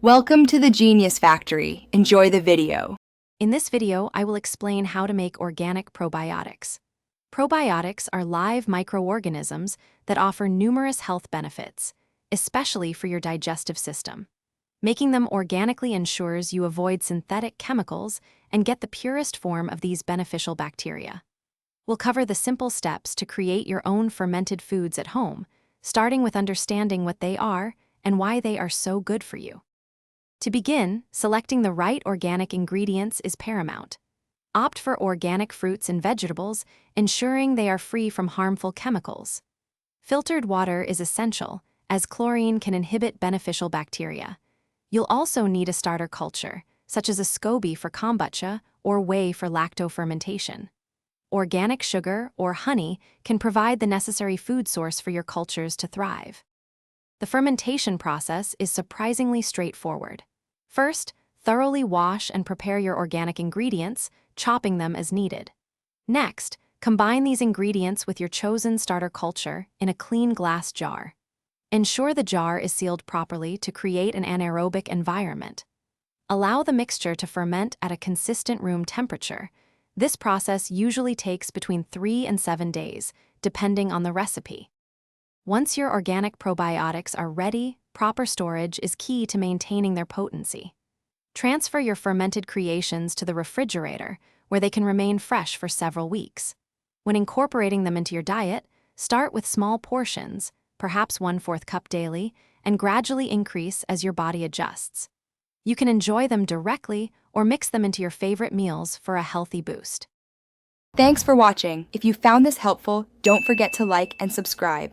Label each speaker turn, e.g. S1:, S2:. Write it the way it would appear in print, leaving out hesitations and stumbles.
S1: Welcome to the Genius Factory. Enjoy the video.
S2: In this video, I will explain how to make organic probiotics. Probiotics are live microorganisms that offer numerous health benefits, especially for your digestive system. Making them organically ensures you avoid synthetic chemicals and get the purest form of these beneficial bacteria. We'll cover the simple steps to create your own fermented foods at home, starting with understanding what they are and why they are so good for you. To begin, selecting the right organic ingredients is paramount. Opt for organic fruits and vegetables, ensuring they are free from harmful chemicals. Filtered water is essential, as chlorine can inhibit beneficial bacteria. You'll also need a starter culture, such as a SCOBY for kombucha or whey for lactofermentation. Organic sugar or honey can provide the necessary food source for your cultures to thrive. The fermentation process is surprisingly straightforward. First, thoroughly wash and prepare your organic ingredients, chopping them as needed. Next, combine these ingredients with your chosen starter culture in a clean glass jar. Ensure the jar is sealed properly to create an anaerobic environment. Allow the mixture to ferment at a consistent room temperature. This process usually takes between 3 and 7 days, depending on the recipe. Once your organic probiotics are ready, proper storage is key to maintaining their potency. Transfer your fermented creations to the refrigerator, where they can remain fresh for several weeks. When incorporating them into your diet, start with small portions, perhaps 1/4 cup daily, and gradually increase as your body adjusts. You can enjoy them directly or mix them into your favorite meals for a healthy boost.
S1: Thanks for watching. If you found this helpful, don't forget to like and subscribe.